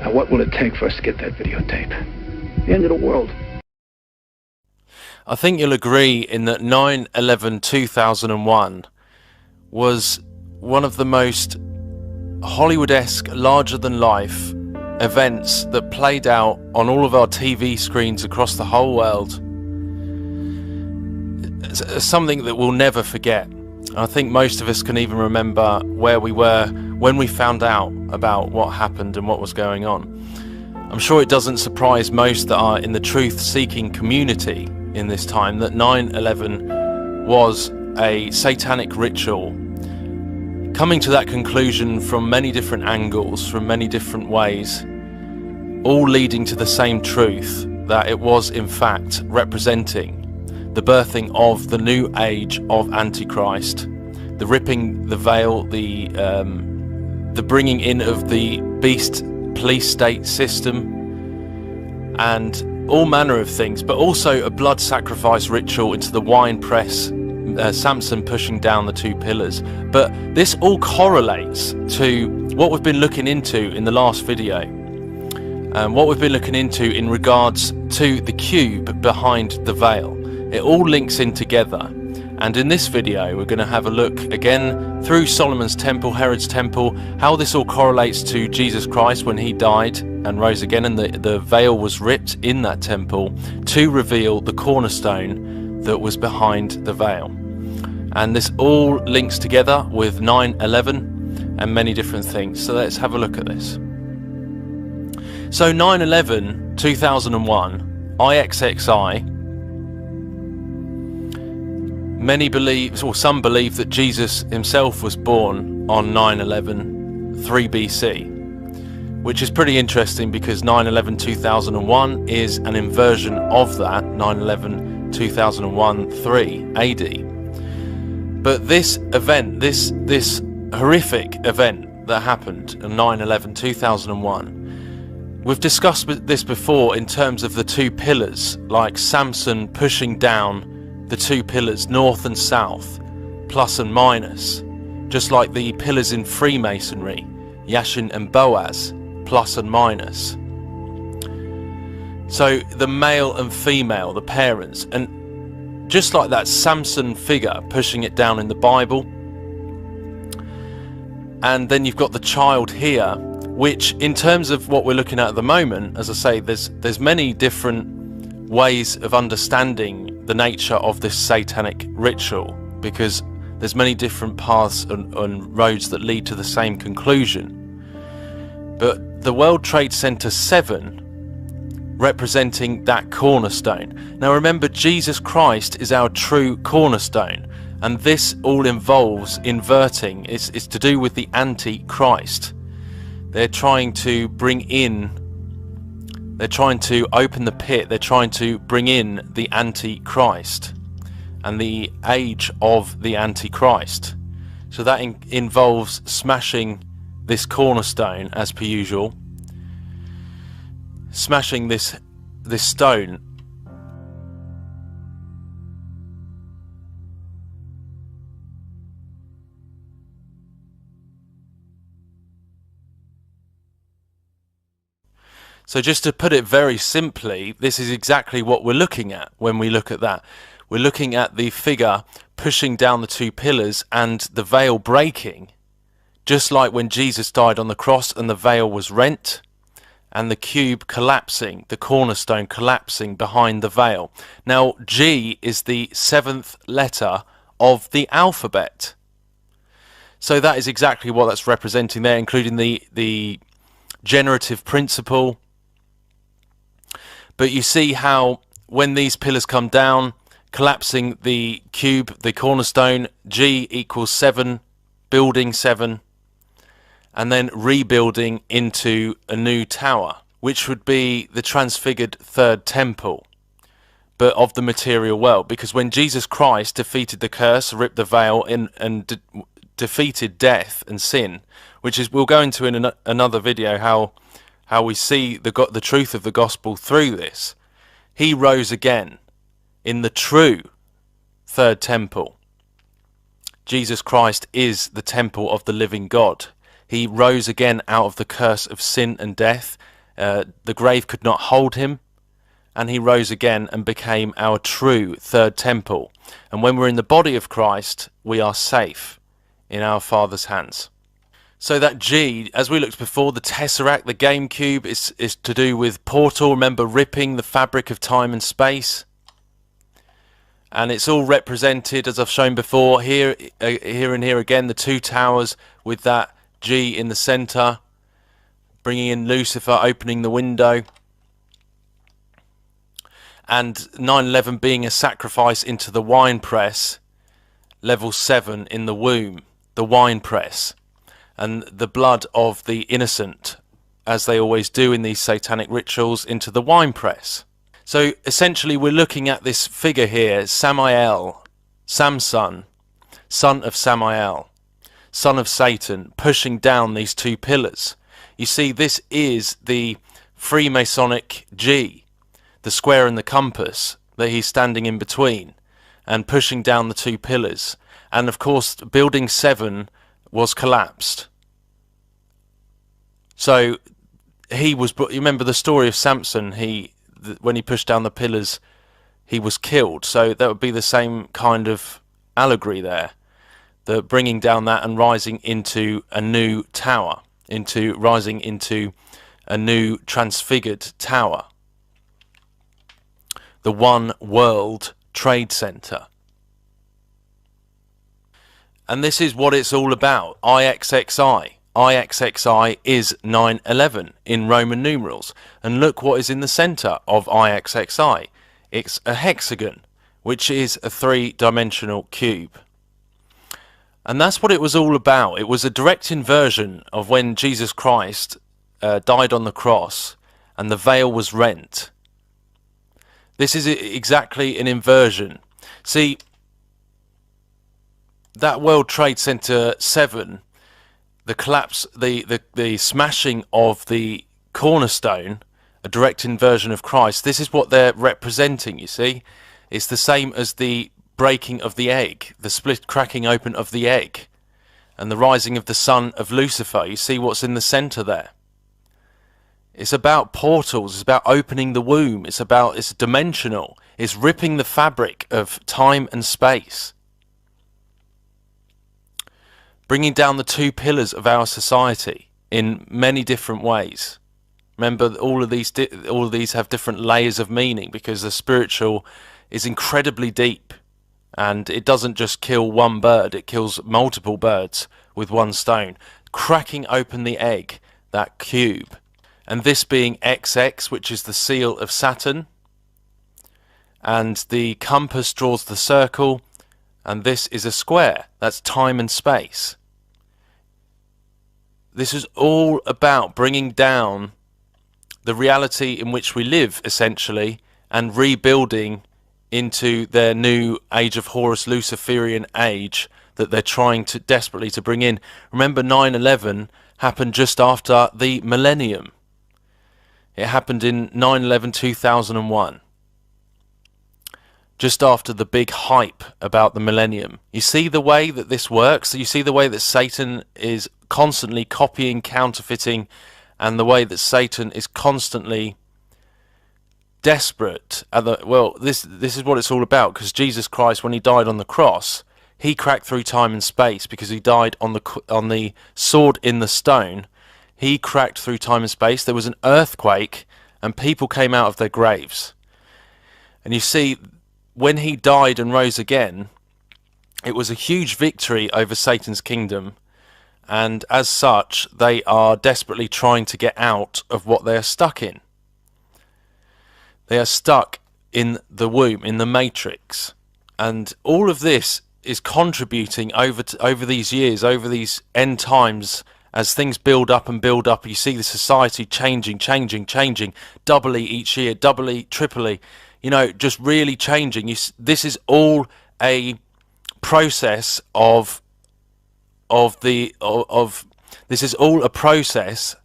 Now, what will it take for us to get that videotape? The end of the world. I think you'll agree in that 9/11/2001 was one of the most Hollywood-esque, larger-than-life events that played out on all of our TV screens across the whole world. It's something that we'll never forget. I think most of us can even remember where we were when we found out about what happened and what was going on. I'm sure it doesn't surprise most that are in the truth-seeking community in this time that 9/11 was a satanic ritual. Coming to that conclusion from many different angles, from many different ways, all leading to the same truth, that it was in fact representing the birthing of the new age of Antichrist, the ripping the veil, the bringing in of the beast police state system, and all manner of things, but also a blood sacrifice ritual into the wine press, Samson pushing down the two pillars. But this all correlates to what we've been looking into in the last video, what we've been looking into in regards to the cube behind the veil. It all links in together, and in this video we're going to have a look again through Solomon's temple, Herod's temple, how this all correlates to Jesus Christ when he died and rose again, and the veil was ripped in that temple to reveal the cornerstone that was behind the veil. And this all links together with 9/11 and many different things. So let's have a look at this. So 9/11/2001, IXXI. Many believe, or some believe, that Jesus himself was born on 9/11 3 BC, which is pretty interesting because 9/11/2001 is an inversion of that, 9/11/2001 3 AD. But this event, this horrific event that happened on 9/11/2001, we've discussed this before in terms of the two pillars, like Samson pushing down the two pillars, north and south, plus and minus, just like the pillars in Freemasonry, Yashin and Boaz, plus and minus. So the male and female, the parents, and just like that Samson figure pushing it down in the Bible. And then you've got the child here, which in terms of what we're looking at the moment, as I say, there's many different ways of understanding the nature of this satanic ritual, because there's many different paths and roads that lead to the same conclusion. But the World Trade Center 7 representing that cornerstone. Now remember, Jesus Christ is our true cornerstone, and this all involves inverting. It's to do with the Antichrist. They're trying to bring in, they're trying to open the pit, they're trying to bring in the Antichrist and the age of the Antichrist. So that involves smashing this cornerstone, as per usual, smashing this stone. So just to put it very simply, this is exactly what we're looking at when we look at that. We're looking at the figure pushing down the two pillars and the veil breaking, just like when Jesus died on the cross and the veil was rent, and the cube collapsing, the cornerstone collapsing behind the veil. Now, G is the 7th letter of the alphabet. So that is exactly what that's representing there, including the generative principle. But you see how when these pillars come down, collapsing the cube, the cornerstone, G equals 7, building 7, and then rebuilding into a new tower, which would be the transfigured third temple, but of the material world. Because when Jesus Christ defeated the curse, ripped the veil and defeated death and sin, which is, we'll go into in another video how we see the truth of the gospel through this. He rose again in the true third temple. Jesus Christ is the temple of the living God. He rose again out of the curse of sin and death, The grave could not hold him, and he rose again and became our true third temple. And when we're in the body of Christ, we are safe in our Father's hands. So that G, as we looked before, the Tesseract, the Game Cube, is to do with portal. Remember, ripping the fabric of time and space. And it's all represented, as I've shown before, here and here again, the two towers with that G in the centre, bringing in Lucifer, opening the window. And 9/11 being a sacrifice into the wine press, level 7 in the womb, the wine press. And the blood of the innocent, as they always do in these satanic rituals, into the wine press. So essentially we're looking at this figure here, Samael, Samson, son of Samael, son of Satan, pushing down these two pillars. You see, this is the Freemasonic G, the square and the compass that he's standing in between and pushing down the two pillars. And of course, building 7 was collapsed. So he was, you remember the story of Samson, when he pushed down the pillars, he was killed. So that would be the same kind of allegory there, the bringing down that and rising into a new tower, rising into a new transfigured tower, the One World Trade Center. And this is what it's all about, IXXI. IXXI is 9/11 in Roman numerals. And look what is in the center of IXXI. It's a hexagon, which is a 3-dimensional cube. And that's what it was all about. It was a direct inversion of when Jesus Christ died on the cross and the veil was rent. This is exactly an inversion. See, that World Trade Center 7, the collapse, the smashing of the cornerstone, a direct inversion of Christ, this is what they're representing, you see. It's the same as the breaking of the egg, the split cracking open of the egg, and the rising of the son of Lucifer. You see what's in the center there. It's about portals, it's about opening the womb, it's dimensional, it's ripping the fabric of time and space, bringing down the two pillars of our society in many different ways. Remember, all of these have different layers of meaning, because the spiritual is incredibly deep, and it doesn't just kill one bird, it kills multiple birds with one stone, cracking open the egg, that cube. And this being XX, which is the seal of Saturn, and the compass draws the circle, and this is a square, that's time and space. This is all about bringing down the reality in which we live, essentially, and rebuilding into their new age of Horus Luciferian age that they're trying to desperately to bring in. Remember, 9/11 happened just after the millennium. It happened in 9/11 2001, just after the big hype about the millennium. You see the way that this works? You see the way that Satan is constantly copying, counterfeiting, and the way that Satan is constantly desperate. Well, this is what it's all about, because Jesus Christ, when he died on the cross, he cracked through time and space, because he died on the sword in the stone. He cracked through time and space. There was an earthquake, and people came out of their graves. And you see, when he died and rose again, it was a huge victory over Satan's kingdom, and as such, they are desperately trying to get out of what they are stuck in. They are stuck in the womb, in the matrix, and all of this is contributing over these years, over these end times. As things build up and build up, you see the society changing, doubly each year, doubly, triply, just really changing. This is all a process this is all a process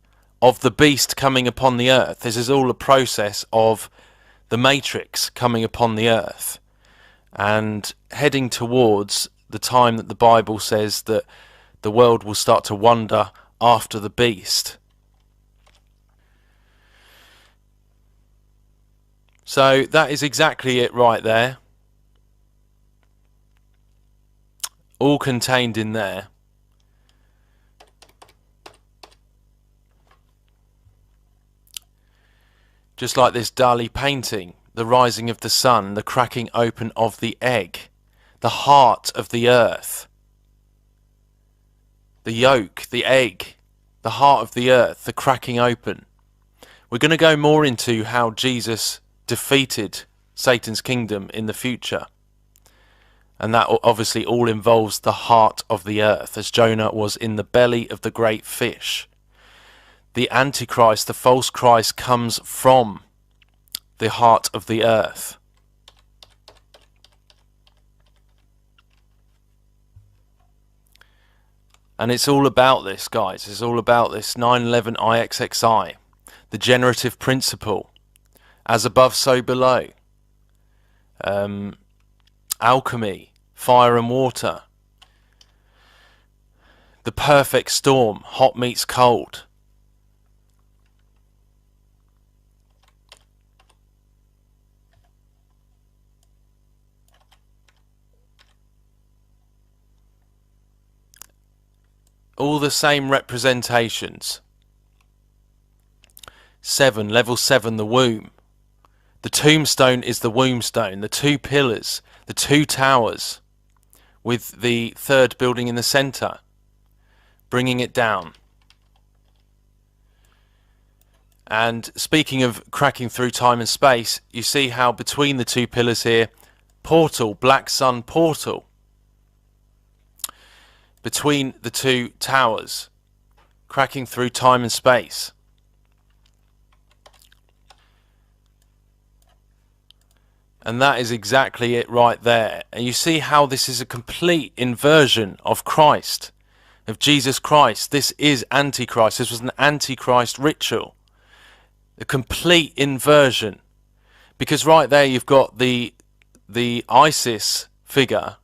of the beast coming upon the earth. This is all a process of the matrix coming upon the earth, and heading towards the time that the Bible says that the world will start to wander after the beast. So that is exactly it right there. All contained in there. Just like this Dali painting, the rising of the sun, the cracking open of the egg, the heart of the earth, the yolk, the egg, the heart of the earth, the cracking open. We're going to go more into how Jesus defeated Satan's kingdom in the future. And that obviously all involves the heart of the earth, as Jonah was in the belly of the great fish. The Antichrist, the false Christ, comes from the heart of the earth. And it's all about this, guys. It's all about this 911 IXXI, the generative principle, as above, so below. Alchemy, fire and water, the perfect storm, hot meets cold. All the same representations. 7, level 7, the womb. The tombstone is the womb stone, the 2 pillars, the 2 towers, with the 3rd building in the centre, bringing it down. And speaking of cracking through time and space, you see how between the 2 pillars here, portal, black sun portal, between the 2 towers, cracking through time and space. And that is exactly it right there. And you see how this is a complete inversion of Christ, of Jesus Christ. This is Antichrist. This was an Antichrist ritual. A complete inversion. Because right there you've got the Isis figure,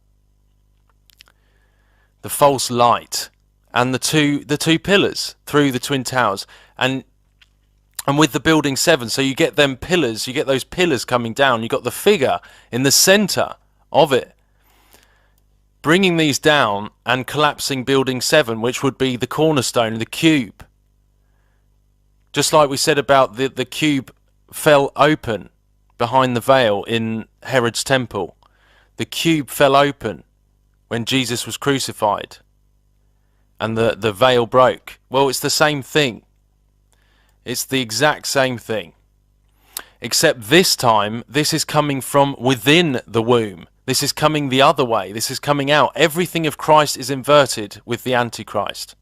the false light, and the two pillars through the twin towers, and with the building 7, so you get them pillars, you get those pillars coming down, you got the figure in the center of it, bringing these down and collapsing building 7, which would be the cornerstone, the cube. Just like we said about the cube fell open behind the veil in Herod's temple. The cube fell open when Jesus was crucified and the veil broke. Well, it's the same thing. It's the exact same thing. Except this time, this is coming from within the womb. This is coming the other way. This is coming out. Everything of Christ is inverted with the Antichrist.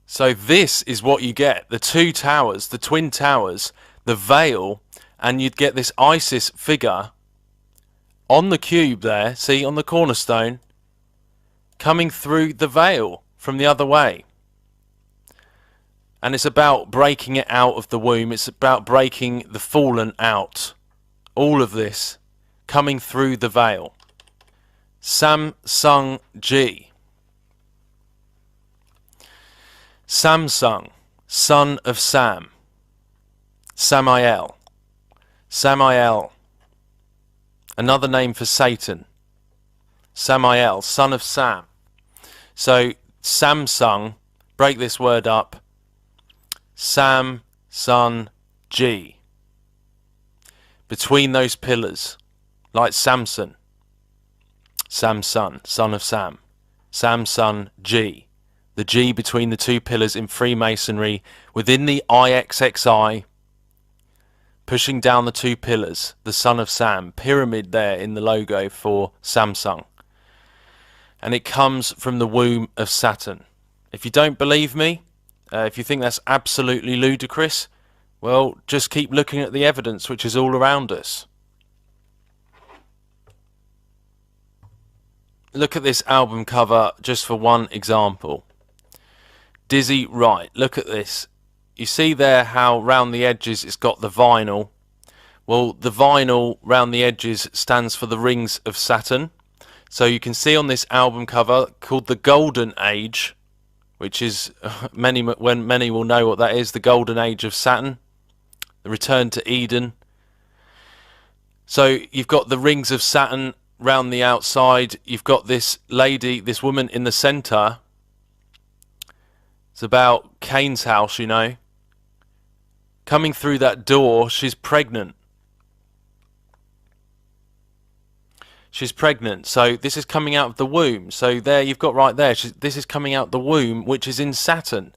So this is what you get. The 2 towers, the twin towers, the veil, and you'd get this Isis figure on the cube there, see, on the cornerstone, coming through the veil from the other way. And it's about breaking it out of the womb. It's about breaking the fallen out. All of this coming through the veil. Samsung G. Samsung, son of Sam. Samael. Samael. Another name for Satan. Samael, son of Sam. So Samsung, break this word up. Sam, Sun, G. Between those pillars, like Samson. Samson, son of Sam. Samson, G. The G between the 2 pillars in Freemasonry, within the IXXI, pushing down the 2 pillars, the son of Sam, pyramid there in the logo for Samsung. And it comes from the womb of Saturn. If you don't believe me, if you think that's absolutely ludicrous, well, just keep looking at the evidence which is all around us. Look at this album cover just for one example. Dizzy Wright, look at this. You see there how round the edges it's got the vinyl. Well, the vinyl round the edges stands for the rings of Saturn. So you can see on this album cover called the Golden Age, which is many will know what that is, the Golden Age of Saturn, the return to Eden. So you've got the rings of Saturn round the outside. You've got this lady, this woman in the centre. It's about Cain's house, you know. Coming through that door, she's pregnant. She's pregnant. So this is coming out of the womb. So there you've got right there. This is coming out the womb, which is in Saturn.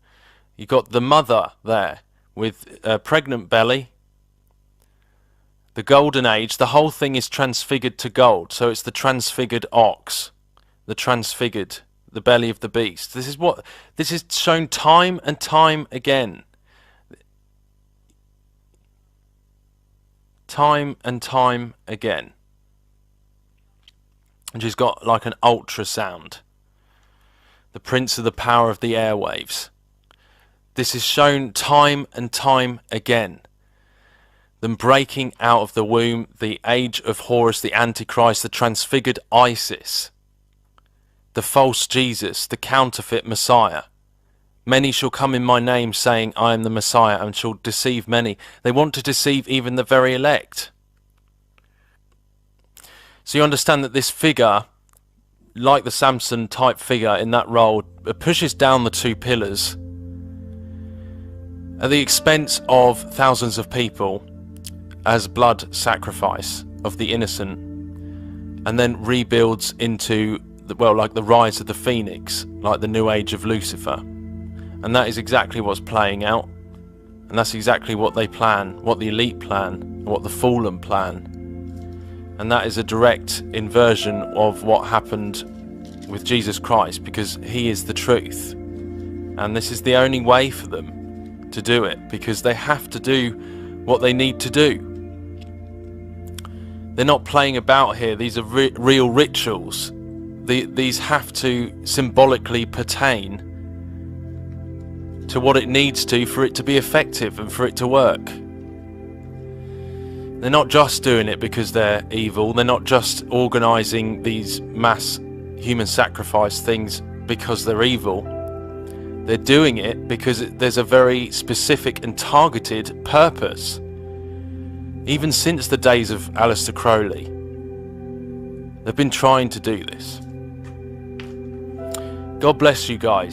You've got the mother there with a pregnant belly. The golden age, the whole thing is transfigured to gold. So it's the transfigured ox, the transfigured, the belly of the beast. This is shown time and time again. Time and time again. And she's got like an ultrasound. The prince of the power of the airwaves. This is shown time and time again. Them breaking out of the womb, the age of Horus, the Antichrist, the transfigured Isis, the false Jesus, the counterfeit Messiah. Many shall come in my name, saying, I am the Messiah, and shall deceive many. They want to deceive even the very elect. So you understand that this figure, like the Samson type figure in that role, pushes down the two pillars at the expense of thousands of people, as blood sacrifice of the innocent, and then rebuilds into like the rise of the phoenix, like the new age of Lucifer. And that is exactly what's playing out, and that's exactly what they plan, what the elite plan, what the fallen plan. And that is a direct inversion of what happened with Jesus Christ, because he is the truth, and this is the only way for them to do it, because they have to do what they need to do. They're not playing about here. These are real rituals. These have to symbolically pertain to what it needs to for it to be effective and for it to work. They're not just doing it because they're evil. They're not just organising these mass human sacrifice things because they're evil. They're doing it because there's a very specific and targeted purpose. Even since the days of Aleister Crowley, they've been trying to do this. God bless you guys.